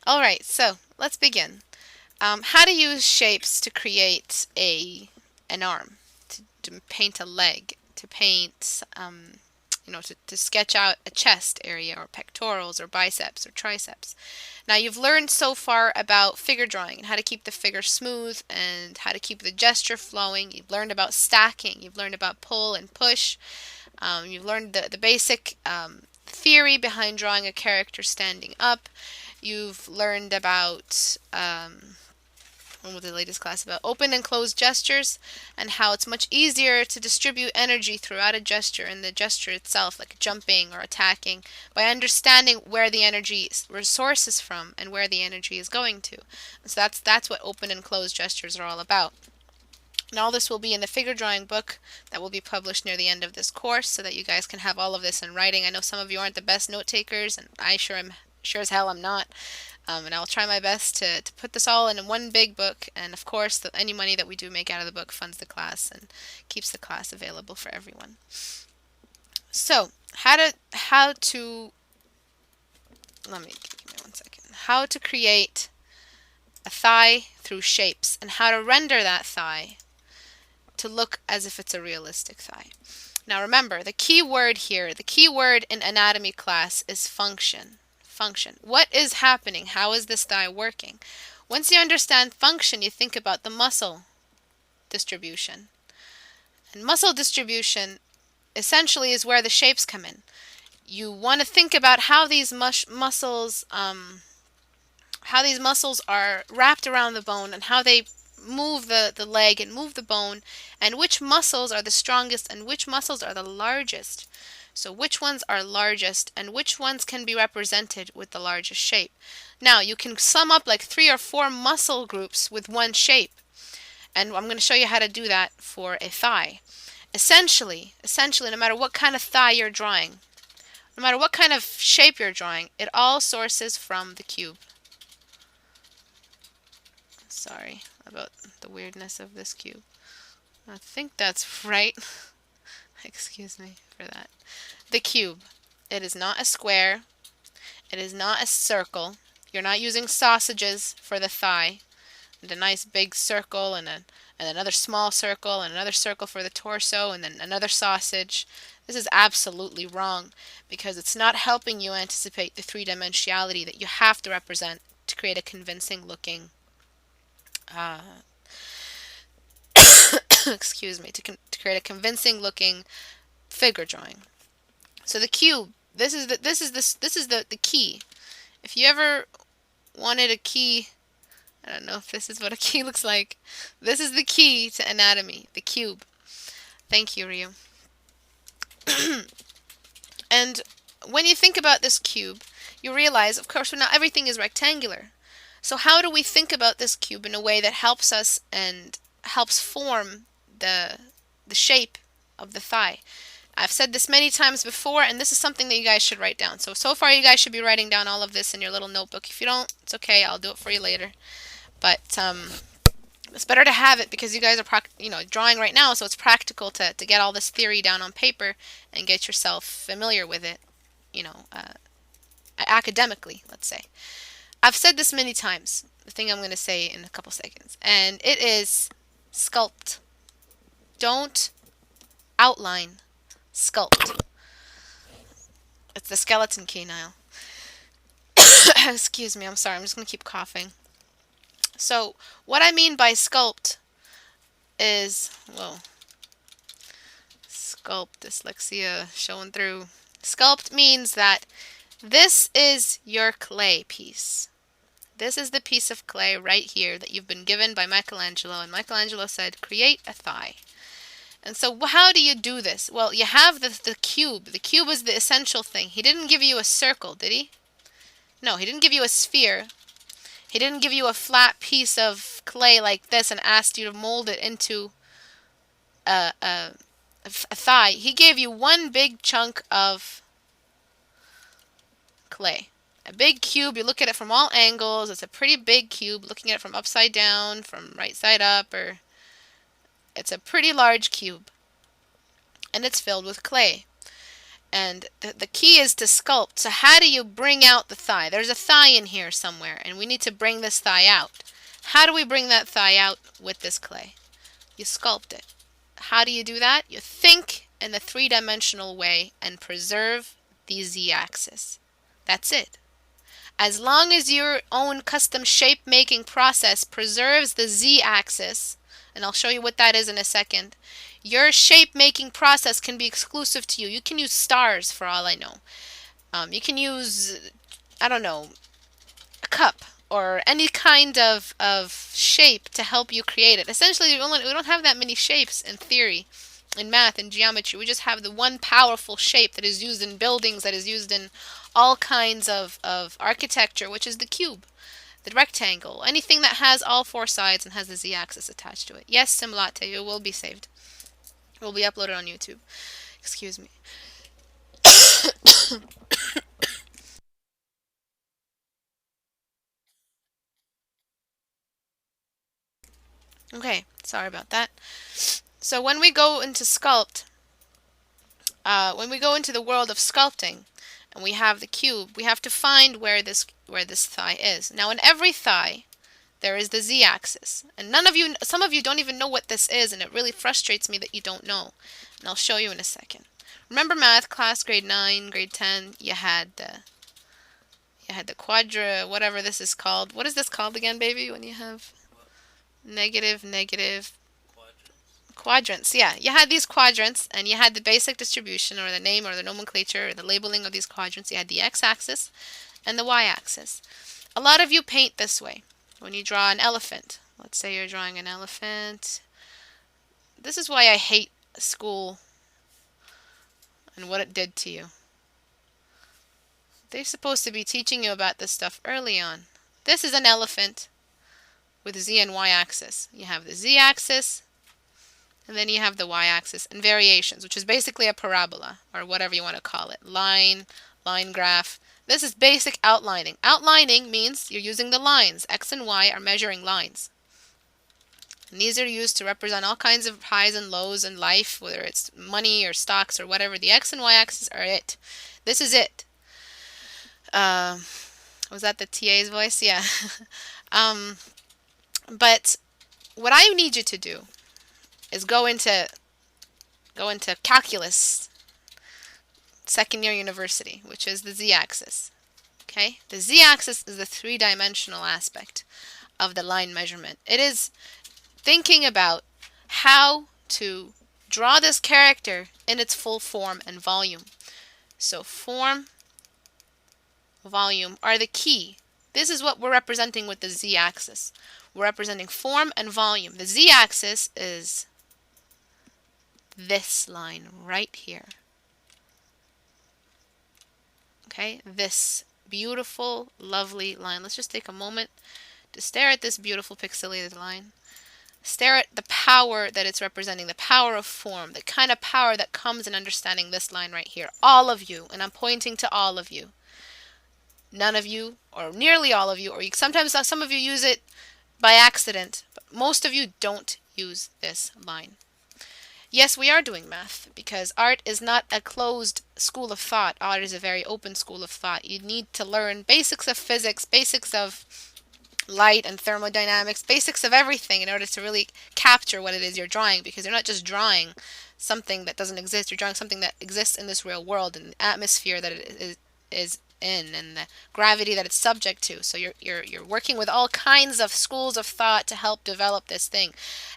All right, so let's begin. How to use shapes to create an arm, to paint a leg, to paint, to sketch out a chest area or pectorals or biceps or triceps. Now you've learned so far about figure drawing and how to keep the figure smooth and how to keep the gesture flowing. You've learned about stacking. You've learned about pull and push. You've learned the basic theory behind drawing a character standing up. You've learned about what was the latest class about? Open and closed gestures and how it's much easier to distribute energy throughout a gesture and the gesture itself, like jumping or attacking, by understanding where the energy sources from and where the energy is going to. So that's what open and closed gestures are all about. And all this will be in the figure drawing book that will be published near the end of this course so that you guys can have all of this in writing. I know some of you aren't the best note takers, and I sure as hell I'm not. And I'll try my best to put this all in one big book. And of course, any money that we do make out of the book funds the class and keeps the class available for everyone. So, how to let me give me 1 second. How to create a thigh through shapes and how to render that thigh to look as if it's a realistic thigh. Now remember, the key word here, the key word in anatomy class is function. Function. What is happening? How is this thigh working? Once you understand function, you think about the muscle distribution. And muscle distribution essentially is where the shapes come in. You want to think about how these muscles are wrapped around the bone and how they move the leg and move the bone, and which muscles are the strongest and which muscles are the largest. So which ones are largest and which ones can be represented with the largest shape. Now you can sum up like 3 or 4 muscle groups with one shape, and I'm going to show you how to do that for a thigh. Essentially, no matter what kind of thigh you're drawing, no matter what kind of shape you're drawing, it all sources from the cube. Sorry about the weirdness of this cube. I think that's right. Excuse me for that. The cube. It is not a square. It is not a circle. You're not using sausages for the thigh. And a nice big circle and another small circle and another circle for the torso and then another sausage. This is absolutely wrong because it's not helping you anticipate the three-dimensionality that you have to represent to create a convincing looking excuse me, to create a convincing looking figure drawing. So the cube, this is the key. If you ever wanted a key, I don't know if this is what a key looks like. This is the key to anatomy, the cube. Thank you, Ryu. And when you think about this cube, you realize, of course, not everything is rectangular. So how do we think about this cube in a way that helps us and helps form the shape of the thigh? I've said this many times before, and this is something that you guys should write down. So far you guys should be writing down all of this in your little notebook. If you don't, it's okay. I'll do it for you later. But it's better to have it because you guys are drawing right now, so it's practical to get all this theory down on paper and get yourself familiar with it, academically, let's say. I've said this many times, the thing I'm going to say in a couple seconds, and it is sculpt. Don't outline, sculpt. It's the skeleton key now. Excuse me, I'm sorry, I'm just going to keep coughing. So, what I mean by sculpt is, sculpt, dyslexia showing through. Sculpt means that this is your clay piece. This is the piece of clay right here that you've been given by Michelangelo, and Michelangelo said, create a thigh. And so how do you do this? Well, you have the cube. The cube is the essential thing. He didn't give you a circle, did he? No, he didn't give you a sphere. He didn't give you a flat piece of clay like this and asked you to mold it into a thigh. He gave you one big chunk of clay. A big cube, you look at it from all angles. It's a pretty big cube. Looking at it from upside down, from right side up, or it's a pretty large cube. And it's filled with clay. And the key is to sculpt. So how do you bring out the thigh? There's a thigh in here somewhere, and we need to bring this thigh out. How do we bring that thigh out with this clay? You sculpt it. How do you do that? You think in the three-dimensional way and preserve the z-axis. That's it. As long as your own custom shape-making process preserves the z-axis, and I'll show you what that is in a second, your shape-making process can be exclusive to you. You can use stars for all I know. You can use, I don't know, a cup or any kind of shape to help you create it. Essentially, we don't have that many shapes in theory, in math and geometry. We just have the one powerful shape that is used in buildings, that is used in all kinds of architecture, which is the cube, the rectangle, anything that has all four sides and has the z-axis attached to it. Yes, Simlate, it will be saved. It will be uploaded on YouTube. Excuse me. Okay, sorry about that. So when we go into sculpt, when we go into the world of sculpting, and we have the cube, we have to find where this thigh is. Now, in every thigh, there is the z-axis, and some of you don't even know what this is, and it really frustrates me that you don't know. And I'll show you in a second. Remember math class, grade 9, grade 10, you had the whatever this is called. What is this called again, baby? When you have negative quadrants. Yeah, you had these quadrants, and you had the basic distribution, or the name, or the nomenclature, or the labeling of these quadrants. You had the x-axis and the y-axis. A lot of you paint this way when you draw an elephant. Let's say you're drawing an elephant. This is why I hate school and what it did to you. They're supposed to be teaching you about this stuff early on. This is an elephant with z and y-axis. You have the z-axis, and then you have the y-axis and variations, which is basically a parabola, or whatever you want to call it. Line graph. This is basic outlining. Outlining means you're using the lines. X and Y are measuring lines. And these are used to represent all kinds of highs and lows in life, whether it's money or stocks or whatever. The X and Y axis are it. This is it. Was that the TA's voice? Yeah. But what I need you to do is go into calculus, second year university, which is the z-axis. Okay? The z-axis is the three-dimensional aspect of the line measurement. It is thinking about how to draw this character in its full form and volume. So form, volume are the key. This is what we're representing with the z-axis. We're representing form and volume. The z-axis is this line right here. Okay, this beautiful, lovely line. Let's just take a moment to stare at this beautiful pixelated line. Stare at the power that it's representing, the power of form, the kind of power that comes in understanding this line right here. All of you, and I'm pointing to all of you. None of you, or nearly all of you, or sometimes some of you use it by accident, but most of you don't use this line. Yes, we are doing math, because art is not a closed school of thought. Art is a very open school of thought. You need to learn basics of physics, basics of light and thermodynamics, basics of everything in order to really capture what it is you're drawing, because you're not just drawing something that doesn't exist. You're drawing something that exists in this real world, and the atmosphere that it is in, and the gravity that it's subject to. So you're working with all kinds of schools of thought to help develop this thing.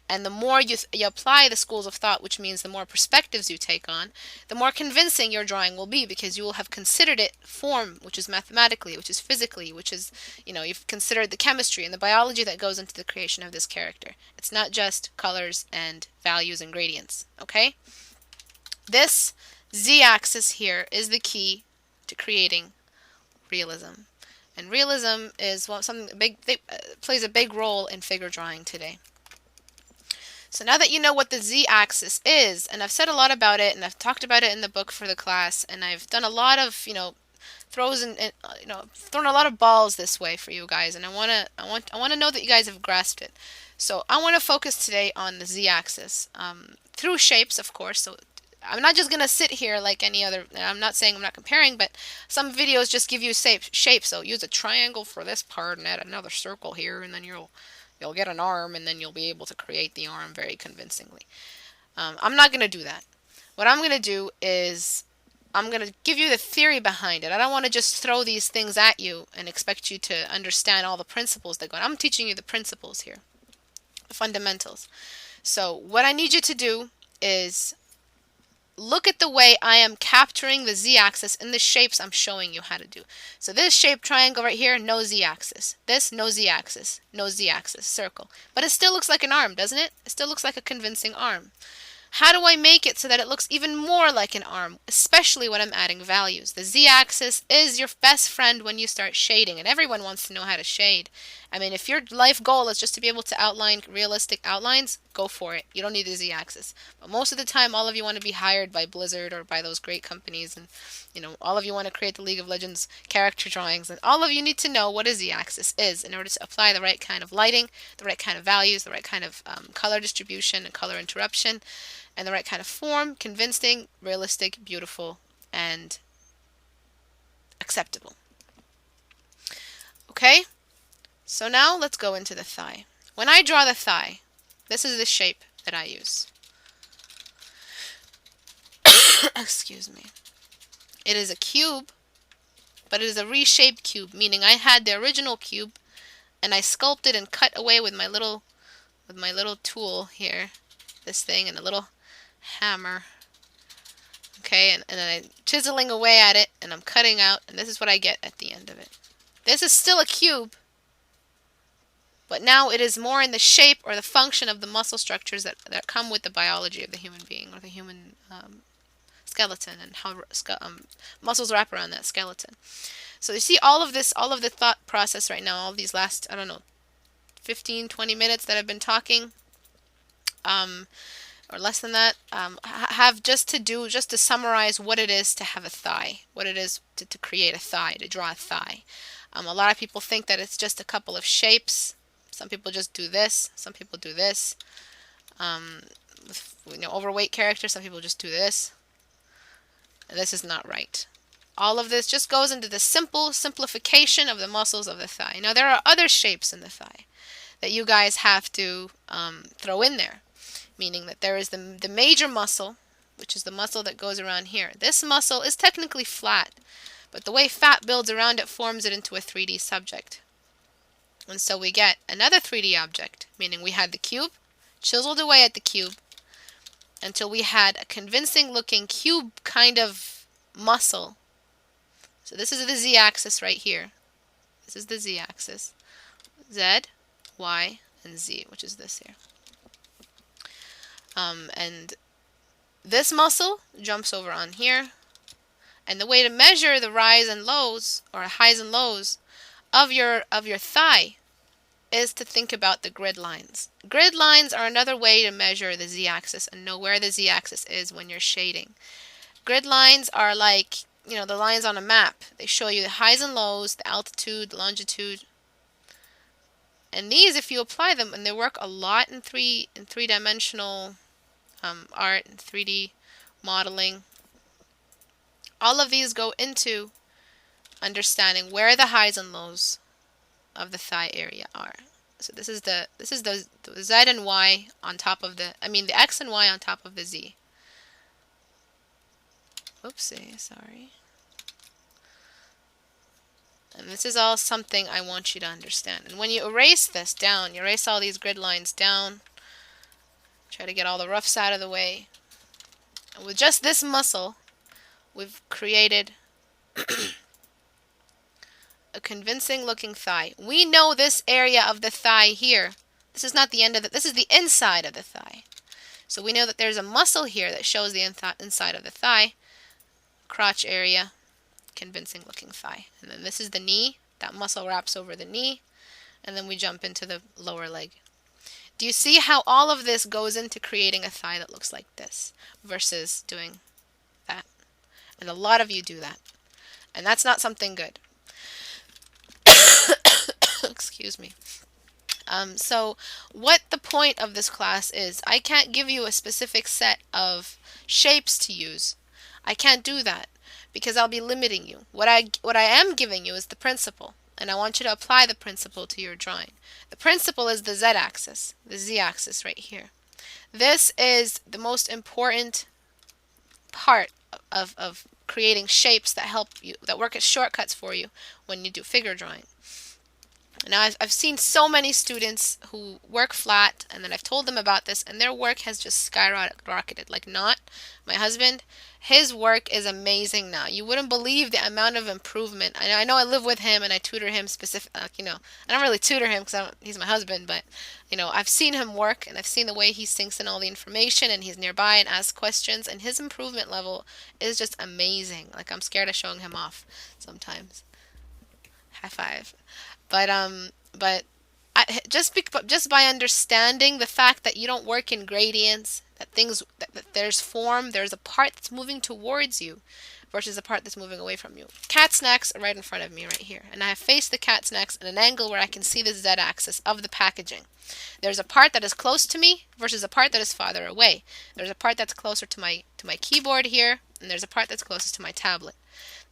And the more you apply the schools of thought, which means the more perspectives you take on, the more convincing your drawing will be, because you will have considered it form, which is mathematically, which is physically, which is, you've considered the chemistry and the biology that goes into the creation of this character. It's not just colors and values and gradients, okay? This z-axis here is the key to creating realism. And realism is something big. Plays a big role in figure drawing today. So now that you know what the z-axis is, and I've said a lot about it, and I've talked about it in the book for the class, and I've done a lot of throws and thrown a lot of balls this way for you guys, and I want to know that you guys have grasped it. So I want to focus today on the z-axis through shapes, of course. So I'm not just gonna sit here like any other. I'm not saying I'm not comparing, but some videos just give you shapes. So use a triangle for this part and add another circle here, and then you'll get an arm, and then you'll be able to create the arm very convincingly. I'm not gonna do that. What I'm gonna do is I'm gonna give you the theory behind it. I don't want to just throw these things at you and expect you to understand all the principles that go on. I'm teaching you the principles here, the fundamentals. So what I need you to do is look at the way I am capturing the z-axis in the shapes I'm showing you how to do. So this shape triangle right here, no z-axis. This, no z-axis. No z-axis, circle. But it still looks like an arm, doesn't it? It still looks like a convincing arm. How do I make it so that it looks even more like an arm, especially when I'm adding values? The z-axis is your best friend when you start shading, and everyone wants to know how to shade. I mean, if your life goal is just to be able to outline realistic outlines, go for it. You don't need the z-axis. But most of the time, all of you want to be hired by Blizzard or by those great companies, and all of you want to create the League of Legends character drawings, and all of you need to know what a z-axis is in order to apply the right kind of lighting, the right kind of values, the right kind of color distribution and color interruption, and the right kind of form, convincing, realistic, beautiful, and acceptable. Okay? So now let's go into the thigh. When I draw the thigh, this is the shape that I use. Excuse me. It is a cube, but it is a reshaped cube, meaning I had the original cube and I sculpted and cut away with my little tool here, this thing, and a little hammer. Okay, and then I'm chiseling away at it and I'm cutting out, and this is what I get at the end of it. This is still a cube, but now it is more in the shape or the function of the muscle structures that come with the biology of the human being or the human skeleton, and how muscles wrap around that skeleton. So you see all of this, all of the thought process right now, all of these last, I don't know, 15, 20 minutes that I've been talking, or less than that, have just to summarize what it is to have a thigh, what it is to create a thigh, to draw a thigh. A lot of people think that it's just a couple of shapes. Some people just do this. Some people do this. With overweight characters, some people just do this. And this is not right. All of this just goes into the simplification of the muscles of the thigh. Now, there are other shapes in the thigh that you guys have to throw in there, meaning that there is the major muscle, which is the muscle that goes around here. This muscle is technically flat, but the way fat builds around it forms it into a 3D subject. And so we get another 3D object, meaning we had the cube, chiseled away at the cube, until we had a convincing looking cube kind of muscle. So this is the z-axis right here. This is the z-axis. Z, Y, and Z, which is this here. And this muscle jumps over on here. And the way to measure the rise and lows, or highs and lows, of your thigh is to think about the grid lines. Grid lines are another way to measure the z-axis and know where the z-axis is when you're shading. Grid lines are like, the lines on a map. They show you the highs and lows, the altitude, the longitude. And these, if you apply them, and they work a lot in three-dimensional art and 3D modeling, all of these go into understanding where the highs and lows of the thigh area are. So this is the Z and Y on top of the X and Y on top of the Z. Oopsie, sorry. And this is all something I want you to understand. And when you erase this down, you erase all these grid lines down, try to get all the roughs out of the way. And with just this muscle, we've created a convincing looking thigh. We know this area of the thigh here. This is not the end of this is the inside of the thigh. So we know that there's a muscle here that shows the inside of the thigh. Crotch area, convincing looking thigh. And then this is the knee. That muscle wraps over the knee. And then we jump into the lower leg. Do you see how all of this goes into creating a thigh that looks like this versus doing that? And a lot of you do that. And that's not something good. Excuse me. So what the point of this class is, I can't give you a specific set of shapes to use. I can't do that because I'll be limiting you. What I am giving you is the principle, and I want you to apply the principle to your drawing. The principle is the z-axis, the z-axis right here. This is the most important part of creating shapes that help you, that work as shortcuts for you when you do figure drawing. Now, I've seen so many students who work flat, and then I've told them about this, and their work has just skyrocketed. Like not my husband, his work is amazing now. You wouldn't believe the amount of improvement. I know I live with him, and I tutor him I don't really tutor him because he's my husband, but I've seen him work, and I've seen the way he sinks in all the information, and he's nearby and asks questions, and his improvement level is just amazing. Like I'm scared of showing him off sometimes. High five. But just by understanding the fact that you don't work in gradients, that there's form, there's a part that's moving towards you versus a part that's moving away from you. Cat snacks are right in front of me right here, and I have faced the cat snacks at an angle where I can see the z-axis of the packaging. There's a part that is close to me versus a part that is farther away. There's a part that's closer to my keyboard here, and there's a part that's closest to my tablet.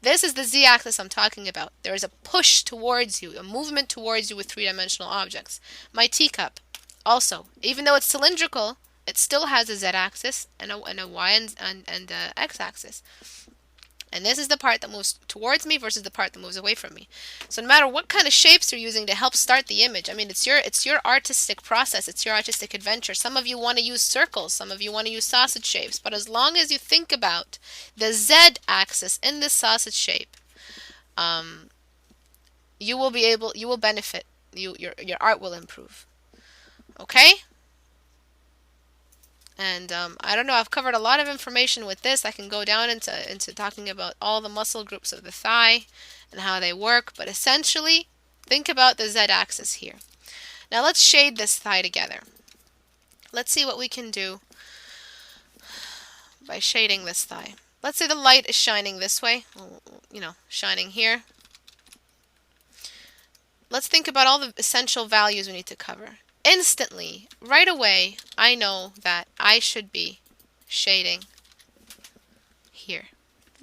This is the z-axis I'm talking about. There is a push towards you, a movement towards you with three-dimensional objects. My teacup, also, even though it's cylindrical, it still has a z-axis and a y and a x-axis. And this is the part that moves towards me versus the part that moves away from me. So no matter what kind of shapes you're using to help start the image, I mean, it's your artistic process, it's your artistic adventure. Some of you want to use circles, some of you want to use sausage shapes, but as long as you think about the z-axis in this sausage shape, you will benefit. Your art will improve. Okay? And I don't know, I've covered a lot of information with this. I can go down into talking about all the muscle groups of the thigh and how they work, but essentially, think about the z-axis here. Now let's shade this thigh together. Let's see what we can do by shading this thigh. Let's say the light is shining this way, shining here. Let's think about all the essential values we need to cover. Instantly, right away, I know that I should be shading here.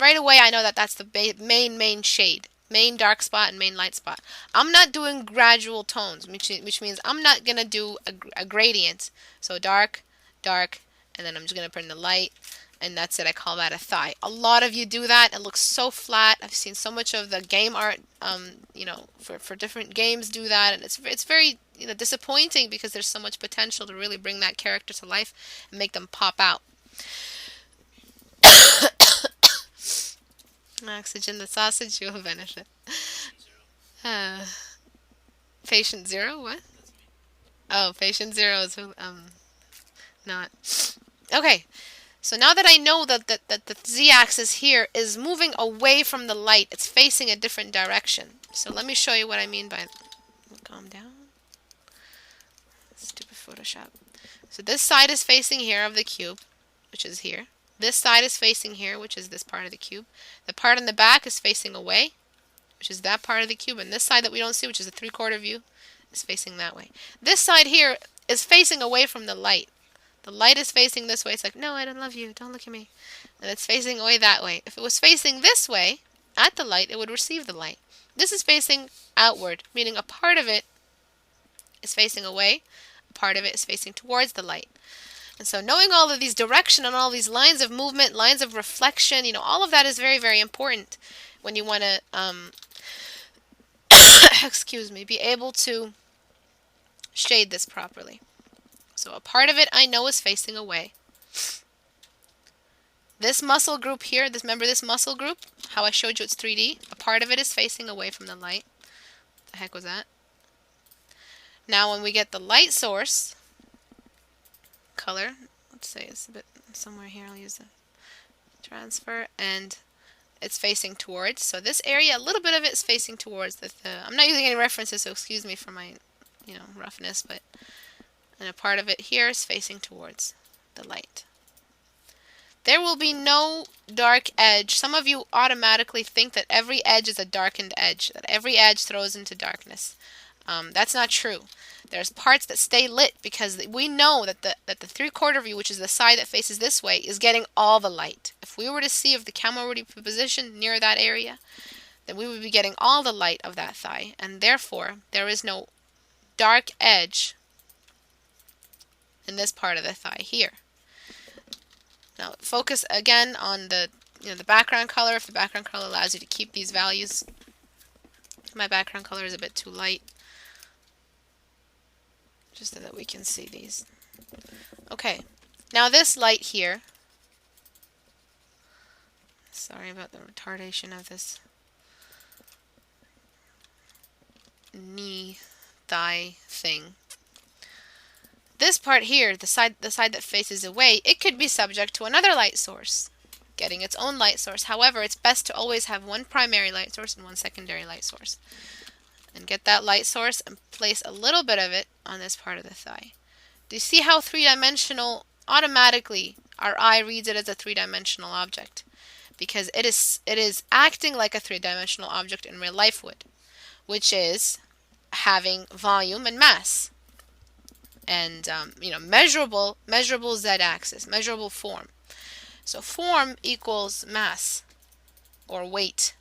Right away, I know that that's the main shade, main dark spot and main light spot. I'm not doing gradual tones, which means I'm not going to do a gradient. So dark, dark, and then I'm just going to put in the light, and that's it. I call that a thigh. A lot of you do that. It looks so flat. I've seen so much of the game art, for different games do that, and it's very disappointing because there's so much potential to really bring that character to life and make them pop out. Oxygen the sausage, you will benefit. Patient zero, what? Oh, patient zero is not. Okay. So now that I know that the z-axis here is moving away from the light, it's facing a different direction. So let me show you what I mean by, calm down. Stupid Photoshop. So this side is facing here of the cube, which is here. This side is facing here, which is this part of the cube. The part in the back is facing away, which is that part of the cube. And this side that we don't see, which is a 3/4 view, is facing that way. This side here is facing away from the light. The light is facing this way. It's like, no, I don't love you. Don't look at me. And it's facing away that way. If it was facing this way, at the light, it would receive the light. This is facing outward, meaning a part of it is facing away, a part of it is facing towards the light. And so knowing all of these direction and all these lines of movement, lines of reflection, all of that is very, very important when you want to, excuse me, be able to shade this properly. So a part of it I know is facing away. This muscle group here, remember this muscle group? How I showed you it's 3D? A part of it is facing away from the light. What the heck was that? Now when we get the light source, color, let's say it's a bit somewhere here, I'll use the transfer, and it's facing towards. So this area, a little bit of it is facing towards I'm not using any references, so excuse me for my, roughness, but and a part of it here is facing towards the light. There will be no dark edge. Some of you automatically think that every edge is a darkened edge, that every edge throws into darkness. That's not true. There's parts that stay lit because we know that the 3/4 view, which is the side that faces this way, is getting all the light. If we were to see if the camera were to be positioned near that area, then we would be getting all the light of that thigh, and therefore there is no dark edge in this part of the thigh here. Now focus again on the background color. If the background color allows you to keep these values. My background color is a bit too light, just so that we can see these. Okay, now this light here, sorry about the retardation of this knee thigh thing. This part here, the side that faces away, it could be subject to another light source, getting its own light source. However, it's best to always have one primary light source and one secondary light source. And get that light source and place a little bit of it on this part of the thigh. Do you see how three-dimensional, automatically our eye reads it as a three-dimensional object? Because it is acting like a three-dimensional object in real life would, which is having volume and mass. And measurable z-axis, measurable form. So form equals mass or weight.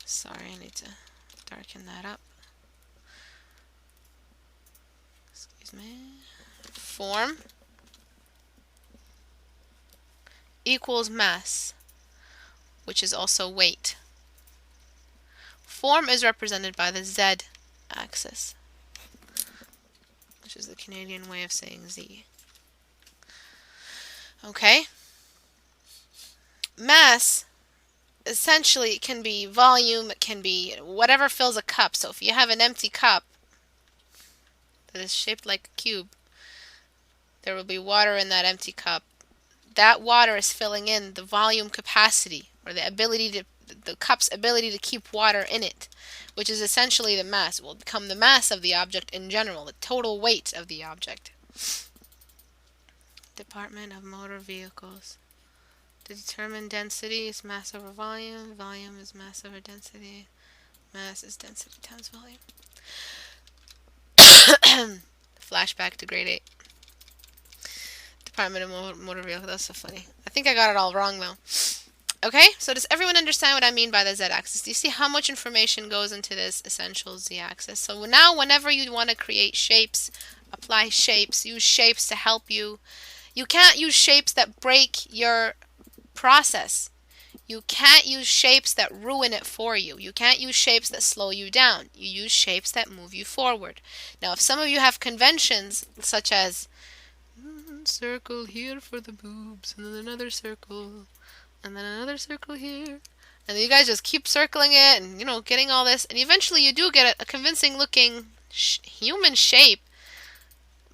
Sorry, I need to darken that up. Excuse me. Form equals mass, which is also weight. Form is represented by the z-axis, which is the Canadian way of saying z. Okay? Mass essentially can be volume, it can be whatever fills a cup. So if you have an empty cup that is shaped like a cube, there will be water in that empty cup. That water is filling in the volume capacity, or the cup's ability to keep water in it, which is essentially the mass. It will become the mass of the object in general, the total weight of the object. Department of Motor Vehicles. To determine density is mass over volume. Volume is mass over density. Mass is density times volume. Flashback to grade 8. Department of Motor Vehicles. That's so funny. I think I got it all wrong though. Okay, so does everyone understand what I mean by the z-axis? Do you see how much information goes into this essential z-axis? So now whenever you want to create shapes, apply shapes, use shapes to help you. You can't use shapes that break your process. You can't use shapes that ruin it for you. You can't use shapes that slow you down. You use shapes that move you forward. Now, if some of you have conventions such as circle here for the boobs, and then another circle, and then another circle here, and you guys just keep circling it and getting all this, and eventually you do get a convincing looking human shape,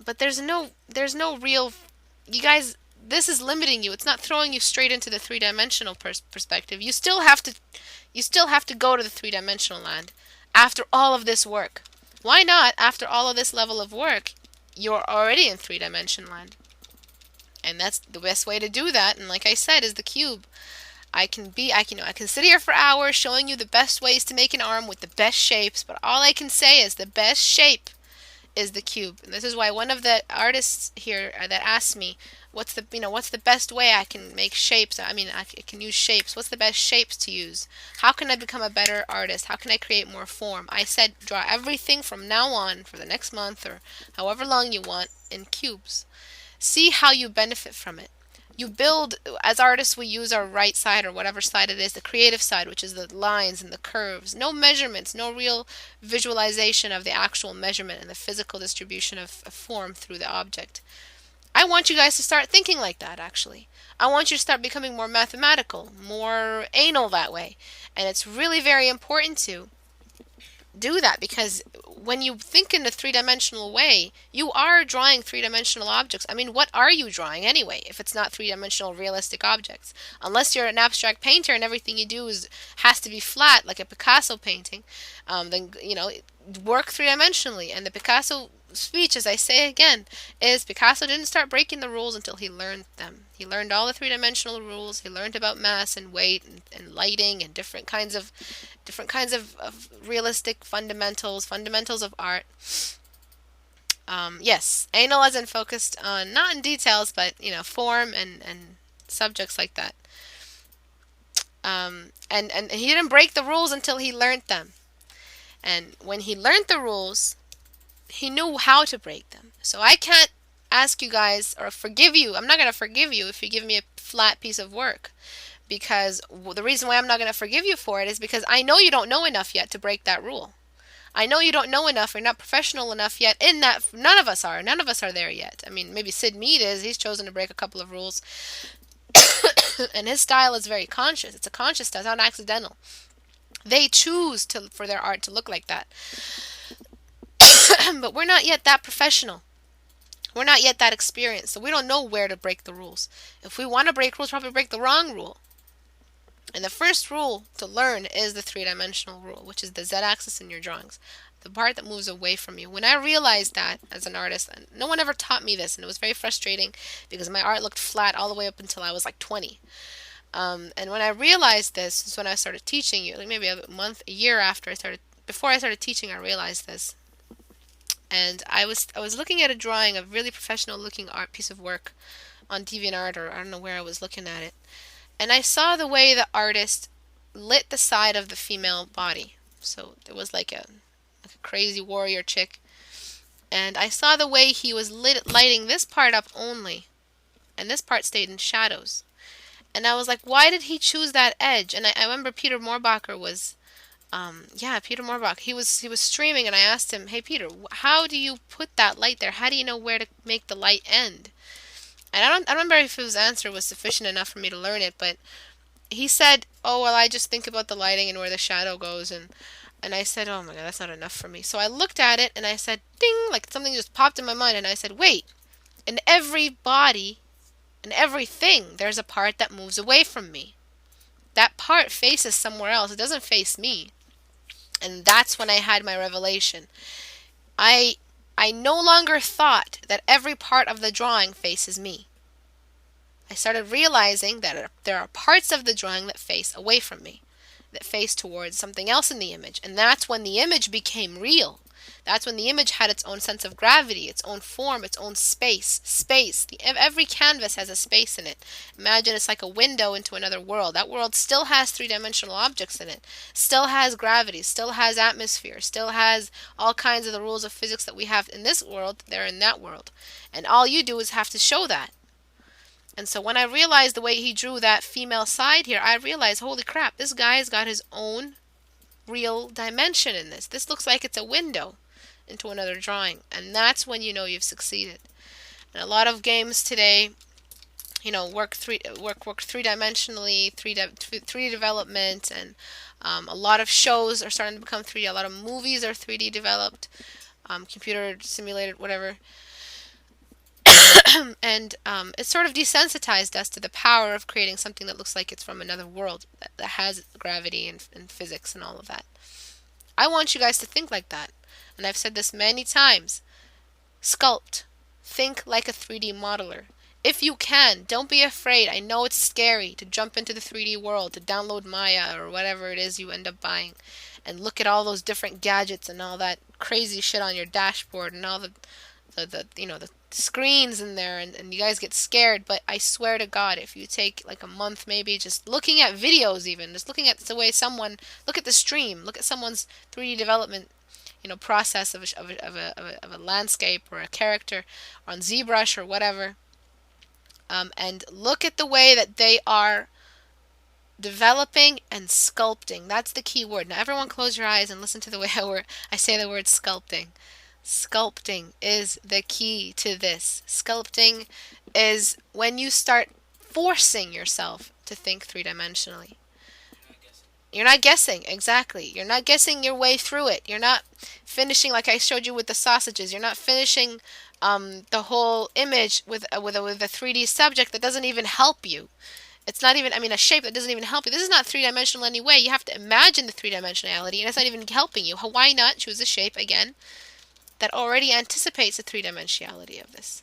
but there's no real, you guys, this is limiting you. It's not throwing you straight into the three-dimensional perspective. You still have to go to the three-dimensional land after all of this work. Why not, after all of this level of work, you're already in three-dimension land? And that's the best way to do that. And like I said, is the cube. I can sit here for hours showing you the best ways to make an arm with the best shapes, but all I can say is the best shape is the cube. And this is why one of the artists here that asked me, what's the best way I can make shapes? I can use shapes. What's the best shapes to use? How can I become a better artist? How can I create more form? I said draw everything from now on for the next month or however long you want in cubes. See how you benefit from it. You build, as artists we use our right side or whatever side it is, the creative side, which is the lines and the curves. No measurements, no real visualization of the actual measurement and the physical distribution of form through the object. I want you guys to start thinking like that, actually. I want you to start becoming more mathematical, more anal that way. And it's really very important to do that, because when you think in a three-dimensional way, you are drawing three-dimensional objects. I mean, what are you drawing anyway if it's not three-dimensional realistic objects? Unless you're an abstract painter and everything you do has to be flat, like a Picasso painting, then work three-dimensionally. And the Picasso speech, as I say again, is Picasso didn't start breaking the rules until he learned them. He learned all the three-dimensional rules. He learned about mass and weight and lighting and different kinds of realistic fundamentals of art. Yes, anal as in focused on, not in details, but form and subjects like that. And he didn't break the rules until he learned them. And when he learned the rules, he knew how to break them. So I can't ask you guys or forgive you. I'm not going to forgive you if you give me a flat piece of work. Because the reason why I'm not going to forgive you for it is because I know you don't know enough yet to break that rule. I know you don't know enough, you're not professional enough yet in that. None of us are there yet. I mean, maybe Sid Mead is. He's chosen to break a couple of rules. And his style is very conscious. It's a conscious style. It's not accidental. They choose for their art to look like that. But we're not yet that professional. We're not yet that experienced. So we don't know where to break the rules. If we want to break rules, probably break the wrong rule. And the first rule to learn is the three-dimensional rule, which is the z-axis in your drawings, the part that moves away from you. When I realized that as an artist, and no one ever taught me this, and it was very frustrating because my art looked flat all the way up until I was like 20. And when I realized this is when I started teaching you, like maybe a year after before I started teaching, I realized this. And I was looking at a drawing, a really professional looking art piece of work on DeviantArt, or I don't know where I was looking at it. And I saw the way the artist lit the side of the female body. So it was like a crazy warrior chick. And I saw the way he was lighting this part up only. And this part stayed in shadows. And I was like, why did he choose that edge? And I remember Peter Moorbacher was, Peter Moorbach. He was streaming, and I asked him, hey Peter, how do you put that light there? How do you know where to make the light end? And I don't remember if his answer was sufficient enough for me to learn it, but he said, oh, well, I just think about the lighting and where the shadow goes. And I said, oh my God, that's not enough for me. So I looked at it and I said, ding, like something just popped in my mind. And I said, wait, in every body, in everything, there's a part that moves away from me. That part faces somewhere else. It doesn't face me. And that's when I had my revelation. I no longer thought that every part of the drawing faces me. I started realizing that there are parts of the drawing that face away from me, that face towards something else in the image. And that's when the image became real. That's when the image had its own sense of gravity, its own form, its own space. Every canvas has a space in it. Imagine it's like a window into another world. That world still has three-dimensional objects in it, still has gravity, still has atmosphere, still has all kinds of the rules of physics that we have in this world. They're in that world. And all you do is have to show that. And so when I realized the way he drew that female side here, I realized, holy crap, this guy's got his own real dimension in this. This looks like it's a window into another drawing. And that's when you know you've succeeded. And a lot of games today, work three-dimensionally, 3D development, and a lot of shows are starting to become 3D. A lot of movies are 3D developed, computer simulated, whatever. And it's sort of desensitized us to the power of creating something that looks like it's from another world, that has gravity and physics and all of that. I want you guys to think like that. And I've said this many times. Sculpt. Think like a 3D modeler. If you can, don't be afraid. I know it's scary to jump into the 3D world, to download Maya or whatever it is you end up buying, and look at all those different gadgets and all that crazy shit on your dashboard and all the screens in there, and you guys get scared. But I swear to God, if you take like a month maybe just looking at videos, even just looking at the way look at the stream, look at someone's 3D development process of a landscape or a character on ZBrush or whatever, and look at the way that they are developing and sculpting. That's the key word. Now everyone close your eyes and listen to the way I say the word sculpting. Sculpting is the key to this. Sculpting is when you start forcing yourself to think three-dimensionally. You're not guessing, exactly. You're not guessing your way through it. You're not finishing like I showed you with the sausages. You're not finishing the whole image with a 3D subject that doesn't even help you. It's not even, I mean, a shape that doesn't even help you. This is not three-dimensional anyway. You have to imagine the three-dimensionality, and it's not even helping you. Why not choose a shape, again, that already anticipates the three-dimensionality of this?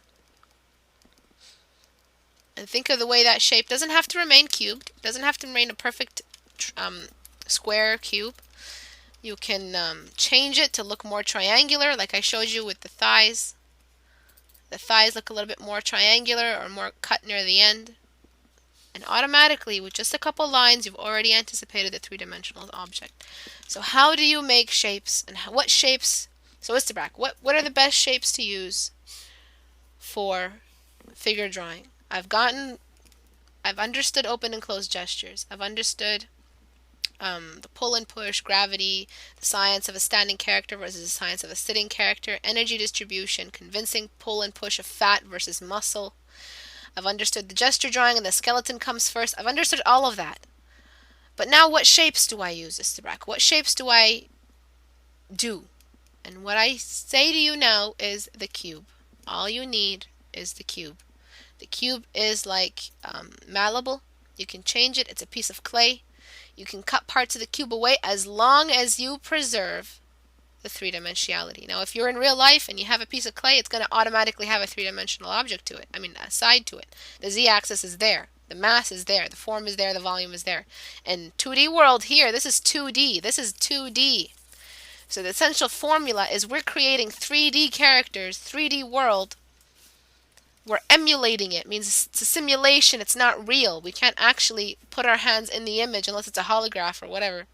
And think of the way that shape doesn't have to remain cubed. It doesn't have to remain a perfect square cube. You can change it to look more triangular, like I showed you with the thighs. The thighs look a little bit more triangular or more cut near the end. And automatically, with just a couple lines, you've already anticipated the three-dimensional object. So how do you make shapes? And what shapes? So Istebrak, what are the best shapes to use for figure drawing? I've understood open and closed gestures. I've understood the pull and push, gravity, the science of a standing character versus the science of a sitting character, energy distribution, convincing pull and push of fat versus muscle. I've understood the gesture drawing and the skeleton comes first. I've understood all of that. But now what shapes do I use, Istebrak? What shapes do I do? And what I say to you now is the cube. All you need is the cube. The cube is like malleable. You can change it. It's a piece of clay. You can cut parts of the cube away as long as you preserve the three-dimensionality. Now, if you're in real life and you have a piece of clay, it's going to automatically have a three-dimensional object to it. I mean, a side to it. The z-axis is there. The mass is there. The form is there. The volume is there. In 2D world here, this is 2D. This is 2D. So the essential formula is we're creating 3D characters, 3D world. We're emulating it. It means it's a simulation. It's not real. We can't actually put our hands in the image unless it's a holograph or whatever.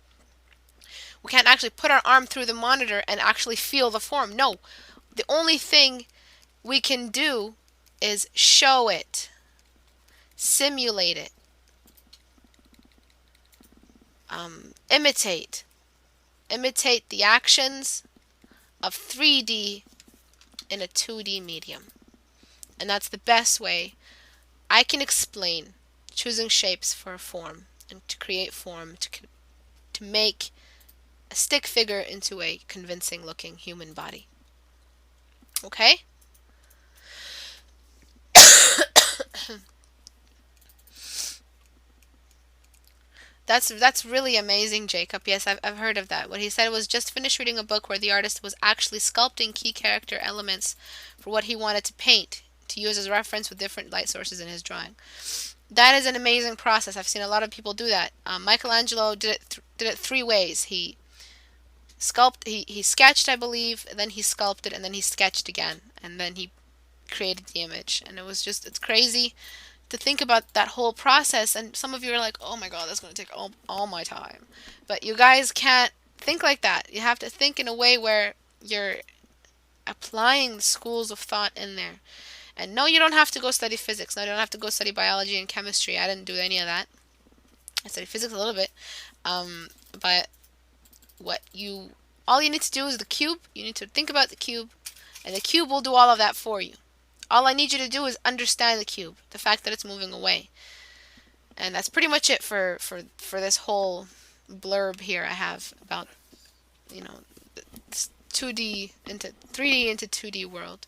We can't actually put our arm through the monitor and actually feel the form. No. The only thing we can do is show it. Simulate it. Imitate. Imitate the actions of 3D in a 2D medium. And that's the best way I can explain choosing shapes for a form and to create form, to make a stick figure into a convincing looking human body. Okay? That's really amazing, Jacob. Yes, I've heard of that. What he said was just finished reading a book where the artist was actually sculpting key character elements for what he wanted to paint, to use as reference with different light sources in his drawing. That is an amazing process. I've seen a lot of people do that. Michelangelo did it 3 ways. He sketched, I believe, then he sculpted, and then he sketched again, and then he created the image. And it's crazy to think about that whole process. And some of you are like, oh my god, that's going to take all my time. But you guys can't think like that. You have to think in a way where you're applying the schools of thought in there. And no, you don't have to go study physics. No, you don't have to go study biology and chemistry. I didn't do any of that. I studied physics a little bit. But all you need to do is the cube. You need to think about the cube, and the cube will do all of that for you. All I need you to do is understand the cube, the fact that it's moving away. And that's pretty much it for this whole blurb here I have about, 2D into 3D into 2D world.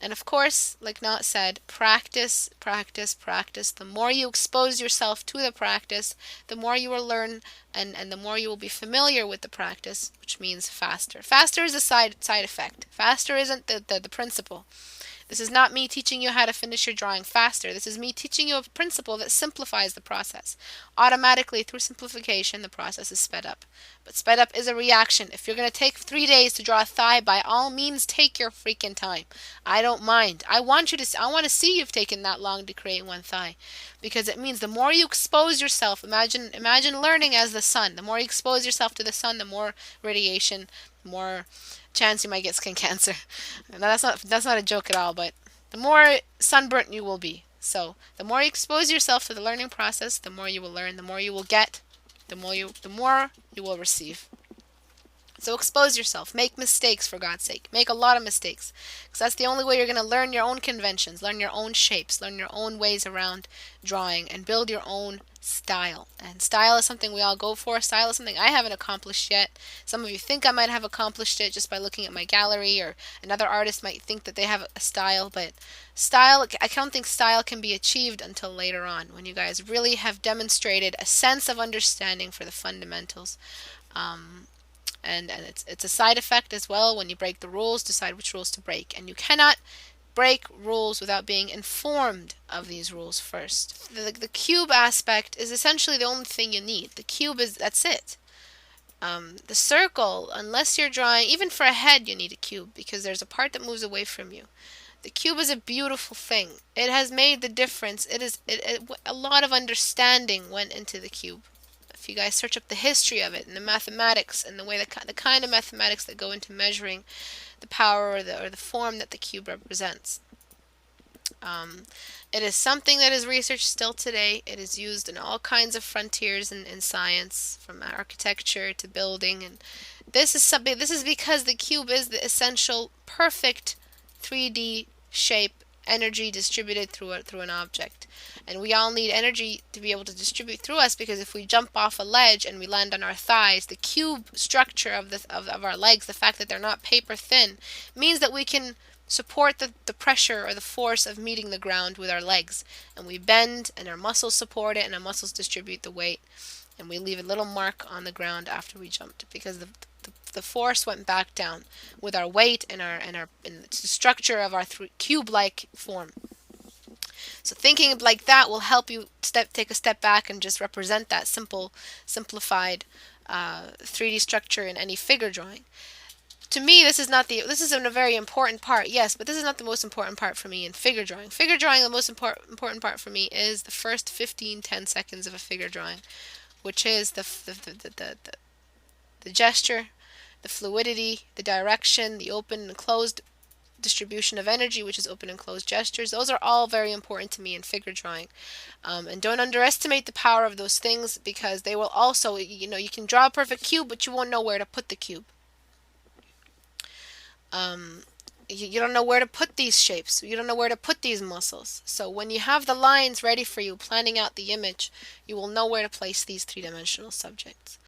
And of course, like Nat said, practice, practice, practice. The more you expose yourself to the practice, the more you will learn, and the more you will be familiar with the practice, which means faster. Faster is a side effect. Faster isn't the principle. This is not me teaching you how to finish your drawing faster. This is me teaching you a principle that simplifies the process. Automatically, through simplification, the process is sped up. But sped up is a reaction. If you're going to take 3 days to draw a thigh, by all means, take your freaking time. I don't mind. I want to see you've taken that long to create one thigh. Because it means the more you expose yourself, imagine learning as the sun. The more you expose yourself to the sun, the more radiation, the more chance you might get skin cancer. And that's not a joke at all, but the more sunburnt you will be. So the more you expose yourself to the learning process, the more you will learn, the more you will get, the more you will receive. So expose yourself. Make mistakes, for God's sake. Make a lot of mistakes. Because that's the only way you're going to learn your own conventions, learn your own shapes, learn your own ways around drawing, and build your own style. And style is something we all go for. Style is something I haven't accomplished yet. Some of you think I might have accomplished it just by looking at my gallery, or another artist might think that they have a style, but style, I don't think style can be achieved until later on, when you guys really have demonstrated a sense of understanding for the fundamentals. And it's a side effect as well. When you break the rules, decide which rules to break. And you cannot break rules without being informed of these rules first. The cube aspect is essentially the only thing you need. The cube that's it. The circle, unless you're drawing, even for a head you need a cube, because there's a part that moves away from you. The cube is a beautiful thing. It has made the difference. A lot of understanding went into the cube. If you guys search up the history of it and the mathematics and the kind of mathematics that go into measuring the power or the form that the cube represents. It is something that is researched still today. It is used in all kinds of frontiers in science, from architecture to building, and this is because the cube is the essential perfect 3D shape, energy distributed through an object. And we all need energy to be able to distribute through us, because if we jump off a ledge and we land on our thighs, the cube structure of our legs, the fact that they're not paper thin, means that we can support the pressure or the force of meeting the ground with our legs. And we bend and our muscles support it, and our muscles distribute the weight, and we leave a little mark on the ground after we jumped, because the force went back down with our weight and the structure of our cube-like form. So thinking like that will help you take a step back and just represent that simplified 3D structure in any figure drawing. To me, this is a very important part, yes, but this is not the most important part for me in figure drawing. Figure drawing, the most important part for me is the first 10 seconds of a figure drawing, which is the gesture, the fluidity, the direction, the open and closed distribution of energy, which is open and closed gestures. Those are all very important to me in figure drawing. And don't underestimate the power of those things, because they will also, you can draw a perfect cube, but you won't know where to put the cube. You don't know where to put these shapes. You don't know where to put these muscles. So when you have the lines ready for you, planning out the image, you will know where to place these three-dimensional subjects.